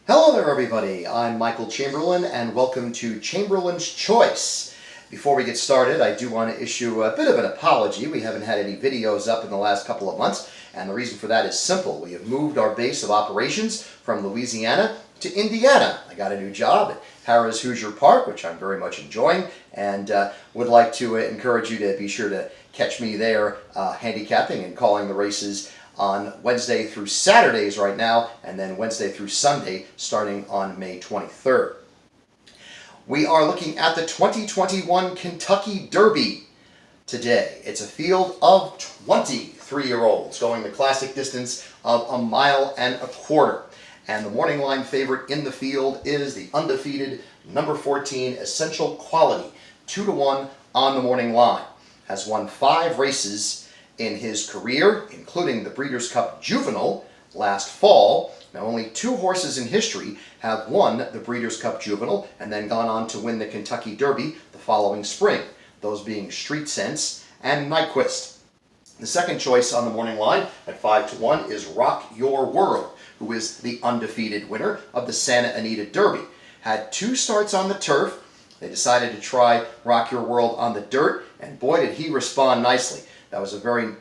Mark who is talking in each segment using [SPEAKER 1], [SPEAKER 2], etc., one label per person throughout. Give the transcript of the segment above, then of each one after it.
[SPEAKER 1] Hello there everybody, I'm Michael Chamberlain and welcome to Chamberlain's Choice. Before we get started, I do want to issue a bit of an apology. We haven't had any videos up in the last couple of months, and the reason for that is simple. We have moved our base of operations from Louisiana to Indiana. I got a new job at Harrah's Hoosier Park, which I'm very much enjoying, and would like to encourage you to be sure to catch me there handicapping and calling the races on Wednesday through Saturdays right now, and then Wednesday through Sunday starting on May 23rd. We are looking at the 2021 Kentucky Derby today. It's a field of 23-year-olds going the classic distance of 1.25 miles. And the morning line favorite in the field is the undefeated number 14 Essential Quality, 2-1 on the morning line. Has won 5 races in his career, including the Breeders' Cup Juvenile last fall. Now, only 2 horses in history have won the Breeders' Cup Juvenile and then gone on to win the Kentucky Derby the following spring, those being Street Sense and Nyquist. The second choice on the morning line at 5-1 is Rock Your World, who is the undefeated winner of the Santa Anita Derby. Had 2 starts on the turf. They decided to try Rock Your World on the dirt, and boy did he respond nicely. That was a very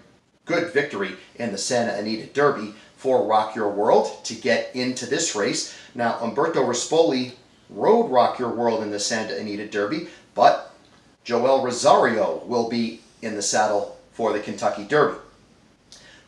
[SPEAKER 1] good victory in the Santa Anita Derby for Rock Your World to get into this race. Now, Umberto Rispoli rode Rock Your World in the Santa Anita Derby, but Joel Rosario will be in the saddle for the Kentucky Derby.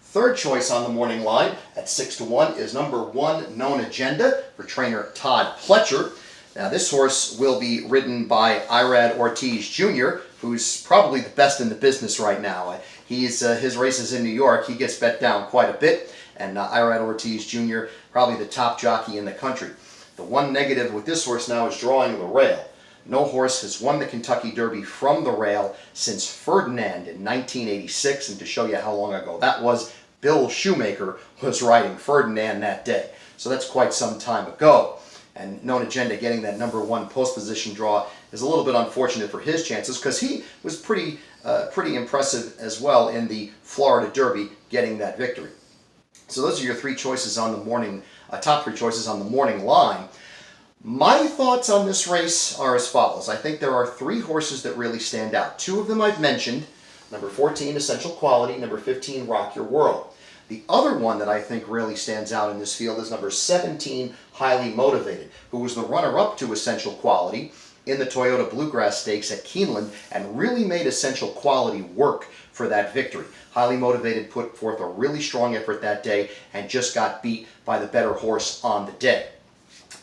[SPEAKER 1] Third choice on the morning line at 6-1 is number 1 Known Agenda for trainer Todd Pletcher. Now, this horse will be ridden by Irad Ortiz Jr., who's probably the best in the business right now. His races in New York, he gets bet down quite a bit, and Irad Ortiz Jr., probably the top jockey in the country. The one negative with this horse now is drawing the rail. No horse has won the Kentucky Derby from the rail since Ferdinand in 1986, and to show you how long ago that was, Bill Shoemaker was riding Ferdinand that day. So that's quite some time ago. And Known Agenda getting that number 1 post position draw is a little bit unfortunate for his chances, because he was pretty impressive as well in the Florida Derby, getting that victory. So those are your 3 choices on the morning, top 3 choices on the morning line. My thoughts on this race are as follows. I think there are 3 horses that really stand out. 2 of them I've mentioned, number 14 Essential Quality, number 15 Rock Your World. The other one that I think really stands out in this field is number 17, Highly Motivated, who was the runner-up to Essential Quality in the Toyota Bluegrass Stakes at Keeneland and really made Essential Quality work for that victory. Highly Motivated put forth a really strong effort that day and just got beat by the better horse on the day.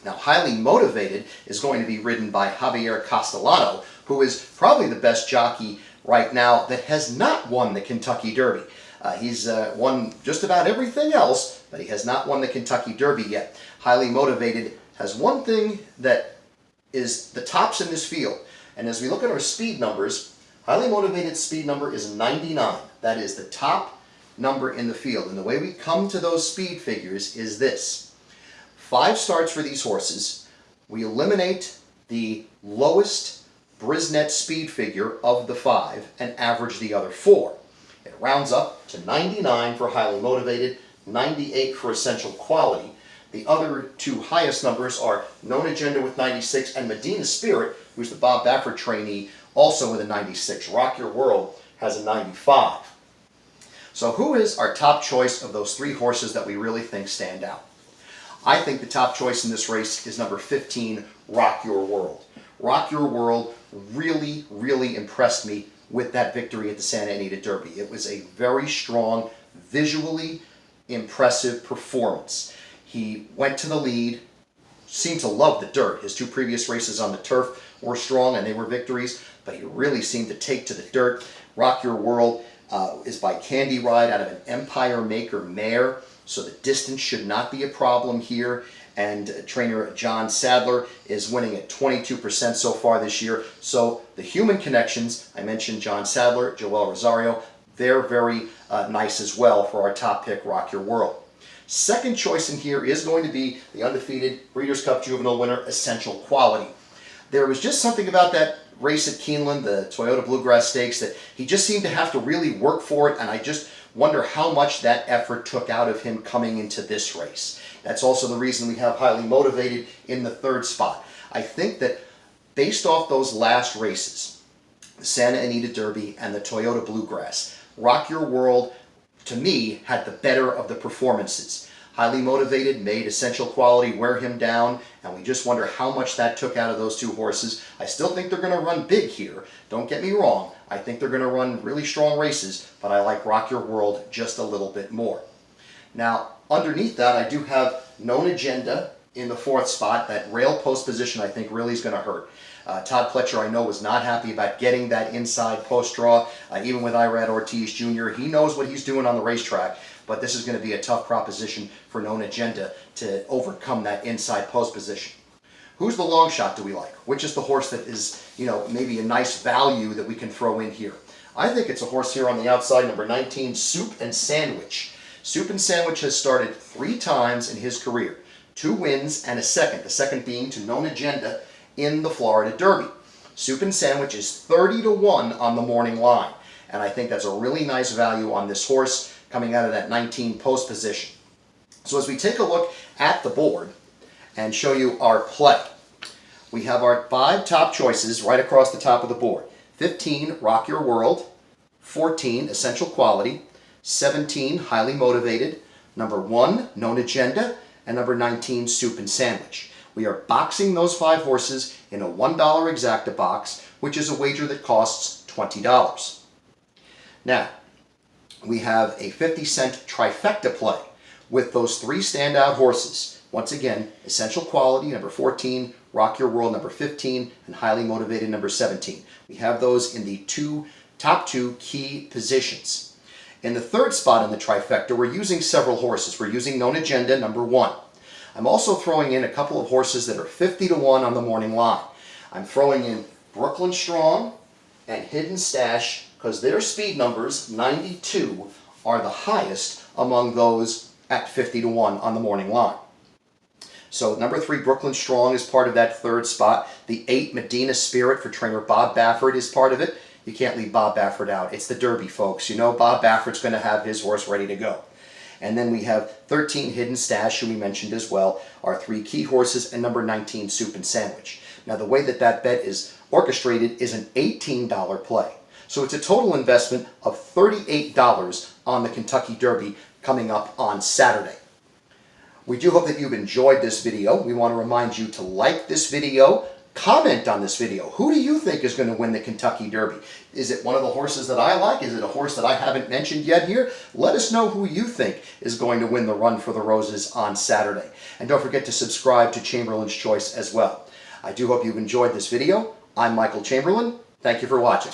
[SPEAKER 1] Now, Highly Motivated is going to be ridden by Javier Castellano, who is probably the best jockey right now that has not won the Kentucky Derby. He's won just about everything else, but he has not won the Kentucky Derby yet. Highly Motivated has one thing that is the tops in this field. And as we look at our speed numbers, Highly Motivated's speed number is 99. That is the top number in the field. And the way we come to those speed figures is this. 5 starts for these horses. We eliminate the lowest Brisnet speed figure of the 5 and average the other 4. It rounds up to 99 for Highly Motivated, 98 for Essential Quality. The other 2 highest numbers are Known Agenda with 96 and Medina Spirit, who's the Bob Baffert trainee, also with a 96. Rock Your World has a 95. So who is our top choice of those 3 horses that we really think stand out? I think the top choice in this race is number 15, Rock Your World. Rock Your World really, really impressed me with that victory at the Santa Anita Derby. It was a very strong, visually impressive performance. He went to the lead, seemed to love the dirt. His 2 previous races on the turf were strong and they were victories, but he really seemed to take to the dirt. Rock Your World is by Candy Ride out of an Empire Maker mare, so the distance should not be a problem here. And trainer John Sadler is winning at 22% so far this year. So the human connections, I mentioned John Sadler, Joel Rosario, they're very nice as well for our top pick, Rock Your World. Second choice in here is going to be the undefeated Breeders' Cup Juvenile winner, Essential Quality. There was just something about that race at Keeneland, the Toyota Bluegrass Stakes, that he just seemed to have to really work for it, and I just wonder how much that effort took out of him coming into this race. That's also the reason we have Highly Motivated in the third spot. I think that based off those last races, the Santa Anita Derby and the Toyota Bluegrass, Rock Your World, to me, had the better of the performances. Highly Motivated made Essential Quality wear him down, and we just wonder how much that took out of those two horses. I still think they're going to run big here. Don't get me wrong. I think they're going to run really strong races, but I like Rock Your World just a little bit more. Now, underneath that, I do have Known Agenda in the fourth spot. That rail post position, I think, really is going to hurt. Todd Pletcher, I know, was not happy about getting that inside post draw. Even with Irad Ortiz Jr., he knows what he's doing on the racetrack, but this is going to be a tough proposition for Known Agenda to overcome that inside post position. Who's the long shot do we like? Which is the horse that is, maybe a nice value that we can throw in here? I think it's a horse here on the outside, number 19, Soup and Sandwich. Soup and Sandwich has started 3 times in his career. 2 wins and a second, the second being to Known Agenda in the Florida Derby. Soup and Sandwich is 30-1 on the morning line, and I think that's a really nice value on this horse coming out of that 19 post position. So as we take a look at the board and show you our play, we have our 5 top choices right across the top of the board. 15, Rock Your World. 14, Essential Quality. 17, Highly Motivated. Number 1, Known Agenda. And number 19, Soup and Sandwich. We are boxing those 5 horses in a $1 exacta box, which is a wager that costs $20. Now, we have a 50-cent trifecta play with those 3 standout horses. Once again, Essential Quality, number 14, Rock Your World, number 15, and Highly Motivated, number 17. We have those in the top 2 key positions. In the third spot in the trifecta, we're using several horses. We're using Known Agenda, number 1. I'm also throwing in a couple of horses that are 50-1 on the morning line. I'm throwing in Brooklyn Strong and Hidden Stash because their speed numbers, 92, are the highest among those at 50-1 on the morning line. So number 3, Brooklyn Strong is part of that third spot. The 8, Medina Spirit for trainer Bob Baffert is part of it. You can't leave Bob Baffert out. It's the Derby, folks. Bob Baffert's going to have his horse ready to go. And then we have 13, Hidden Stash, who we mentioned as well, our 3 key horses, and number 19, Soup and Sandwich. Now, the way that bet is orchestrated is an $18 play. So it's a total investment of $38 on the Kentucky Derby coming up on Saturday. We do hope that you've enjoyed this video. We want to remind you to like this video, comment on this video. Who do you think is going to win the Kentucky Derby? Is it one of the horses that I like? Is it a horse that I haven't mentioned yet here? Let us know who you think is going to win the Run for the Roses on Saturday. And don't forget to subscribe to Chamberlain's Choice as well. I do hope you've enjoyed this video. I'm Michael Chamberlain. Thank you for watching.